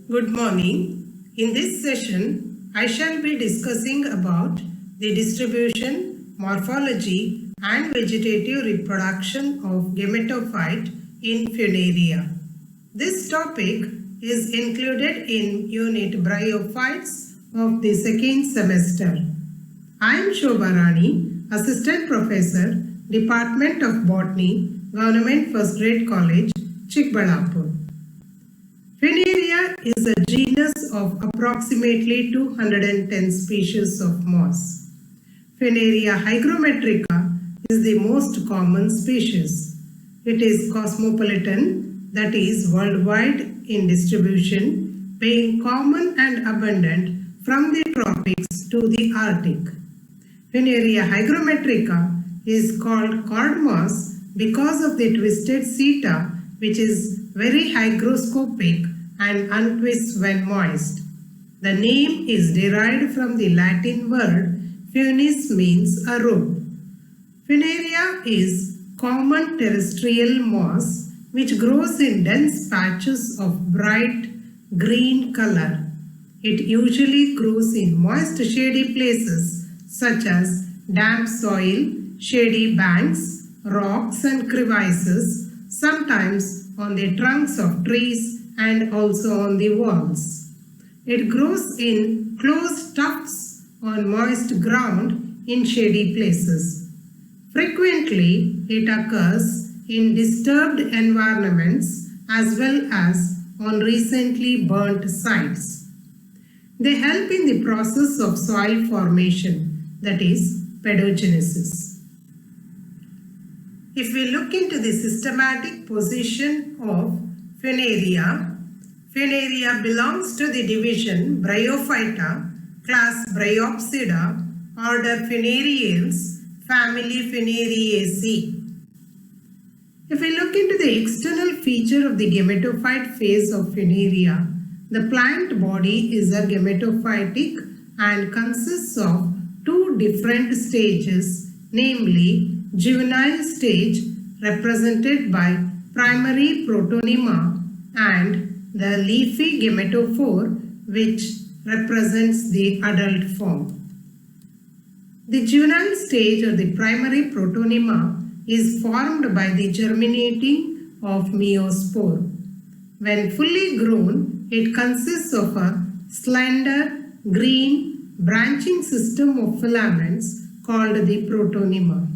Good morning. In this session, I shall be discussing about the distribution, morphology and vegetative reproduction of gametophyte in Funaria. This topic is included in Unit Bryophytes of the second semester. I am Shobha Rani, Assistant Professor, Department of Botany, Government First Grade College, Chikbalapur. Funaria is a genus of approximately 210 species of moss. Funaria hygrometrica is the most common species. It is cosmopolitan, that is worldwide in distribution, being common and abundant from the tropics to the Arctic. Funaria hygrometrica is called cord moss because of the twisted seta, which is very hygroscopic and untwists when moist. The name is derived from the Latin word funis, means a rope. Funaria is common terrestrial moss which grows in dense patches of bright green color. It usually grows in moist shady places such as damp soil, shady banks, rocks and crevices, sometimes on the trunks of trees and also on the walls. It grows in close tufts on moist ground in shady places. Frequently, it occurs in disturbed environments as well as on recently burnt sites. They help in the process of soil formation, that is, pedogenesis. If we look into the systematic position of Funaria, Funaria belongs to the division Bryophyta, class Bryopsida, order Funariales, family Funariaceae. If we look into the external feature of the gametophyte phase of Funaria, the plant body is a gametophytic and consists of two different stages, namely juvenile stage represented by primary protonema and the leafy gametophore which represents the adult form. The juvenile stage or the primary protonema is formed by the germinating of meiospore. When fully grown, it consists of a slender green branching system of filaments called the protonema.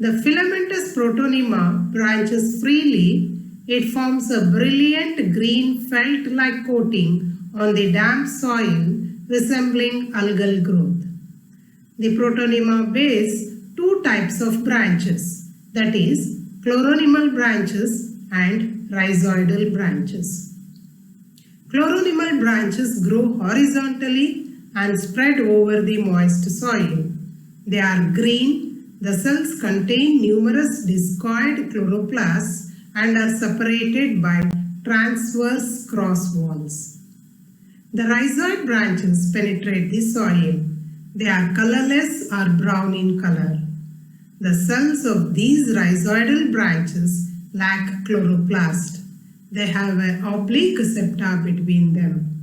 The filamentous protonema branches freely. It forms a brilliant green felt-like coating on the damp soil resembling algal growth. The protonema bears two types of branches, that is, chloronemal branches and rhizoidal branches. Chloronemal branches grow horizontally and spread over the moist soil. They are green. The cells contain numerous discoid chloroplasts and are separated by transverse cross walls. The rhizoid branches penetrate the soil. They are colorless or brown in color. The cells of these rhizoidal branches lack chloroplast. They have an oblique septa between them.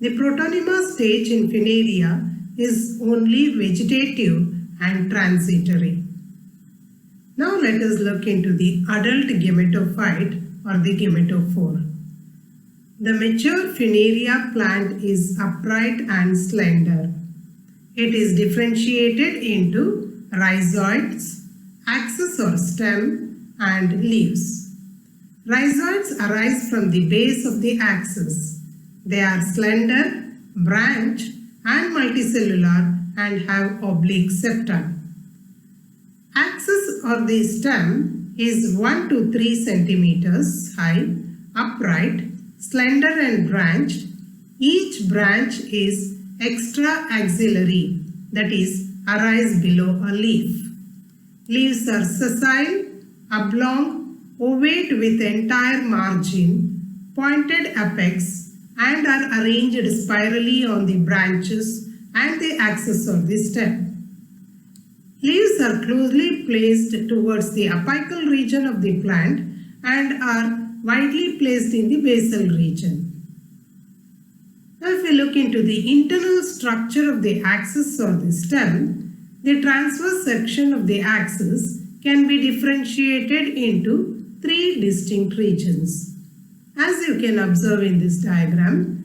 The protonema stage in Funaria is only vegetative and transitory. Now let us look into the adult gametophyte or the gametophore. The mature Funaria plant is upright and slender. It is differentiated into rhizoids, axis or stem, and leaves. Rhizoids arise from the base of the axis. They are slender, branched, and multicellular and have oblique septa. Axis or the stem is 1 to 3 centimeters high, upright, slender and branched. Each branch is extra-axillary, that is, arise below a leaf. Leaves are sessile, oblong, ovate with entire margin, pointed apex, and are arranged spirally on the branches and the axis of the stem. Leaves are closely placed towards the apical region of the plant and are widely placed in the basal region. Now if we look into the internal structure of the axis or the stem, the transverse section of the axis can be differentiated into three distinct regions. As you can observe in this diagram,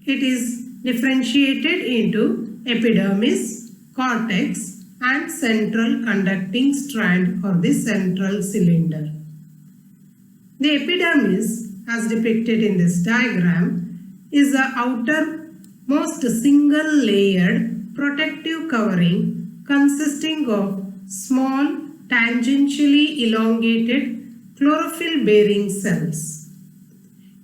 it is differentiated into epidermis, cortex and central conducting strand or the central cylinder. The epidermis, as depicted in this diagram, is the outermost single layered protective covering consisting of small tangentially elongated chlorophyll bearing cells.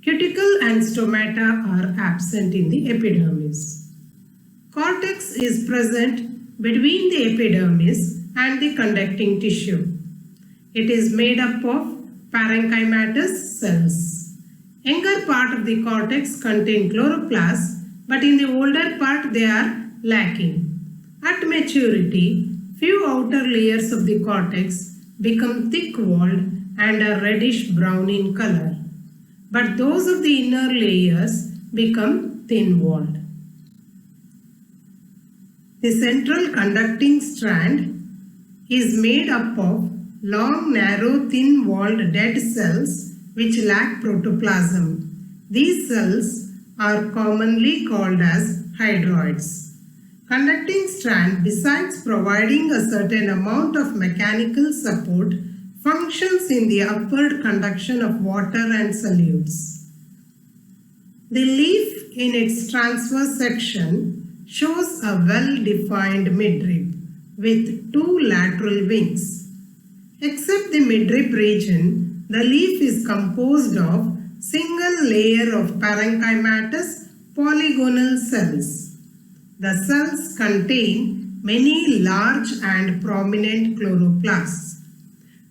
Cuticle and stomata are absent in the epidermis. Cortex is present between the epidermis and the conducting tissue. It is made up of parenchymatous cells. Younger part of the cortex contain chloroplasts, but in the older part they are lacking. At maturity, few outer layers of the cortex become thick-walled and are reddish-brown in color, but those of the inner layers become thin-walled. The central conducting strand is made up of long, narrow, thin-walled dead cells which lack protoplasm. These cells are commonly called as hydroids. Conducting strand, besides providing a certain amount of mechanical support, functions in the upward conduction of water and solutes. The leaf in its transverse section shows a well-defined midrib with two lateral wings. Except the midrib region, the leaf is composed of single layer of parenchymatous polygonal cells. The cells contain many large and prominent chloroplasts.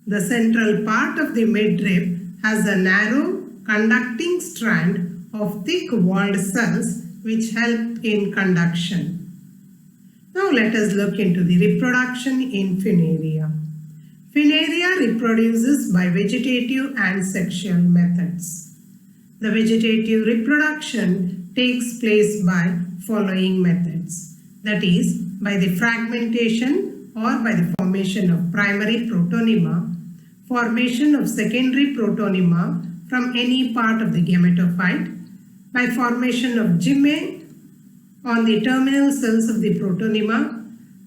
The central part of the midrib has a narrow conducting strand of thick-walled cells which help in conduction. Now let us look into the reproduction in Funaria. Funaria reproduces by vegetative and sexual methods. The vegetative reproduction takes place by following methods, that is, by the fragmentation or by the formation of primary protonema, formation of secondary protonema from any part of the gametophyte, by formation of gymme on the terminal cells of the protonema,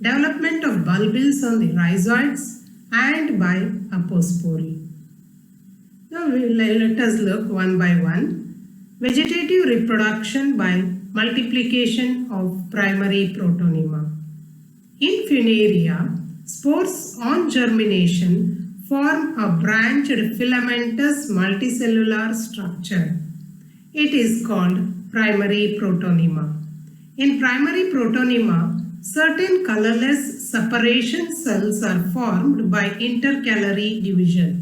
development of bulbils on the rhizoids, and by apospory. Now let us look one by one. Vegetative reproduction by multiplication of primary protonema. In Funaria, spores on germination form a branched filamentous multicellular structure. It is called primary protonema. In primary protonema, certain colorless separation cells are formed by intercalary division.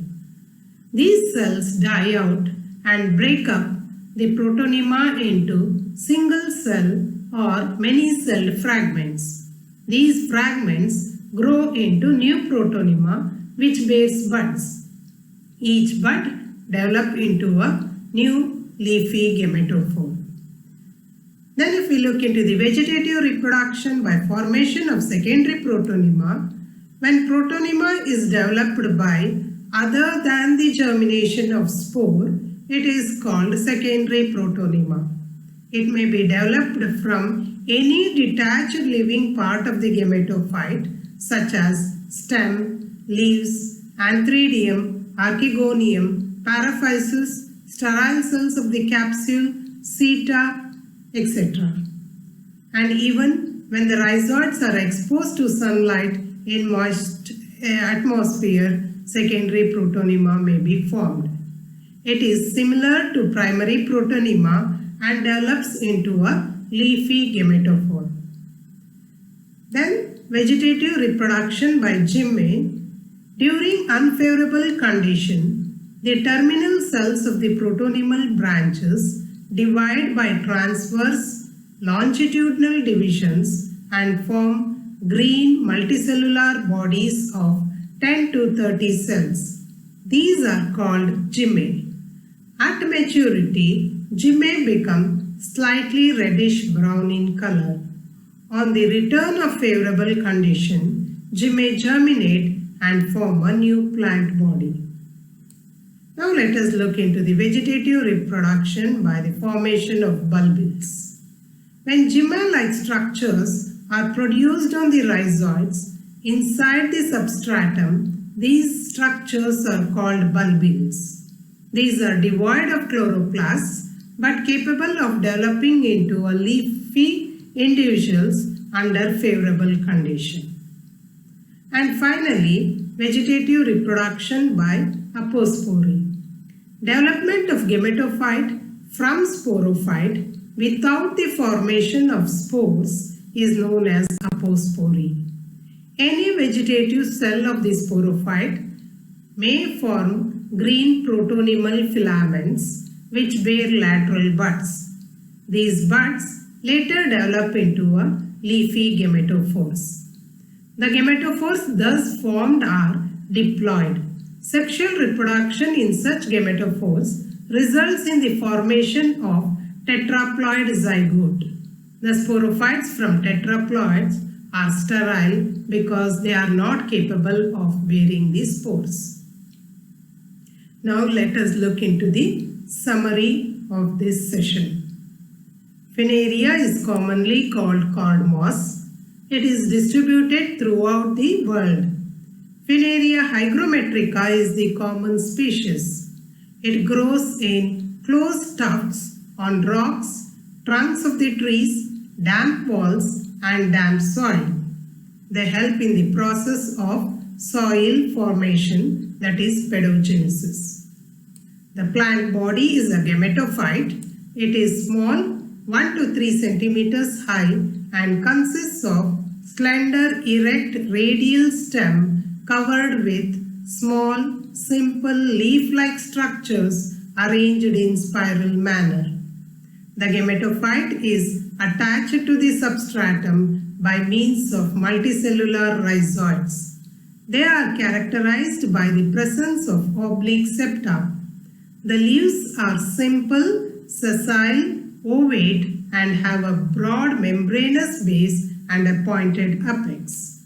These cells die out and break up the protonema into single cell or many celled fragments. These fragments grow into new protonema which bears buds. Each bud develops into a new leafy gametophore. Then if we look into the vegetative reproduction by formation of secondary protonema, when protonema is developed by other than the germination of spore, it is called secondary protonema. It may be developed from any detached living part of the gametophyte such as stem, leaves, antheridium, archegonium, paraphysis, sterile cells of the capsule, seta, etc. And even when the rhizoids are exposed to sunlight in moist atmosphere, secondary protonema may be formed. It is similar to primary protonema and develops into a leafy gametophore. Then vegetative reproduction by gymme. During unfavorable condition, the terminal cells of the protonemal branches divide by transverse longitudinal divisions and form green multicellular bodies of 10 to 30 cells. These are called gymme. At maturity, gymme become slightly reddish brown in color. On the return of favorable condition, gym may germinate and form a new plant body. Now let us look into the vegetative reproduction by the formation of bulbils. When gyma-like structures are produced on the rhizoids inside the substratum, these structures are called bulbils. These are devoid of chloroplasts but capable of developing into a leafy individuals under favorable condition. And finally, vegetative reproduction by apospory. Development of gametophyte from sporophyte without the formation of spores is known as apospory. Any vegetative cell of the sporophyte may form green protonymal filaments which bear lateral buds. These buds later develop into a leafy gametophores. The gametophores thus formed are diploid. Sexual reproduction in such gametophores results in the formation of tetraploid zygote. The sporophytes from tetraploids are sterile because they are not capable of bearing the spores. Now let us look into the summary of this session. Funaria is commonly called cord moss. It is distributed throughout the world. Funaria hygrometrica is the common species. It grows in close tufts on rocks, trunks of the trees, damp walls and damp soil. They help in the process of soil formation, that is pedogenesis. The plant body is a gametophyte. It is small, 1 to 3 centimeters high and consists of slender erect radial stem covered with small simple leaf-like structures arranged in spiral manner. The gametophyte is attached to the substratum by means of multicellular rhizoids. They are characterized by the presence of oblique septa. The leaves are simple, sessile, ovate and have a broad membranous base and a pointed apex.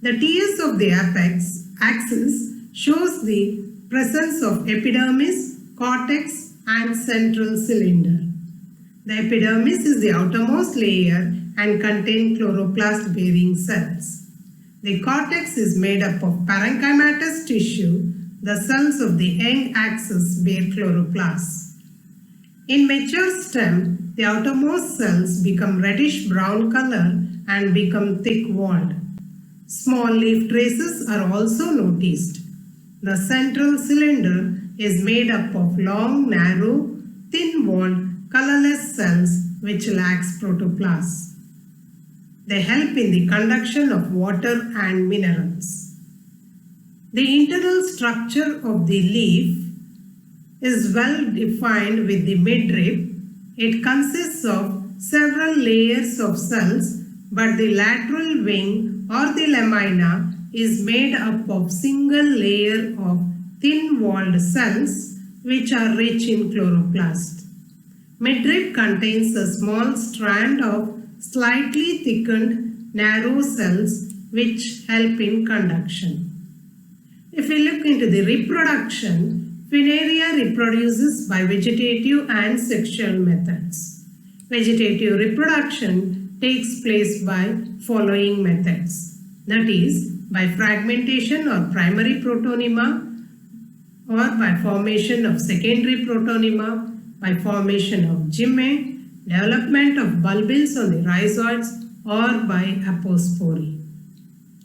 The TS of the apex axis shows the presence of epidermis, cortex and central cylinder. The epidermis is the outermost layer and contains chloroplast bearing cells. The cortex is made up of parenchymatous tissue. The cells of the young axis bear chloroplasts. In mature stem, the outermost cells become reddish brown color and become thick-walled. Small leaf traces are also noticed. The central cylinder is made up of long, narrow, thin-walled, colorless cells which lacks protoplasts. They help in the conduction of water and minerals. The internal structure of the leaf is well defined with the midrib. It consists of several layers of cells, but the lateral wing or the lamina is made up of single layer of thin-walled cells which are rich in chloroplast. Midrib contains a small strand of slightly thickened narrow cells which help in conduction. If we look into the reproduction, Funaria reproduces by vegetative and sexual methods. Vegetative reproduction takes place by following methods, that is, by fragmentation or primary protonema, or by formation of secondary protonema, by formation of gymae, development of bulbils on the rhizoids, or by apospory.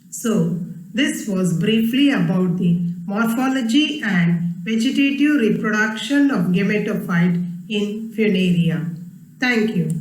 So, this was briefly about the morphology and vegetative reproduction of gametophyte in Funaria. Thank you.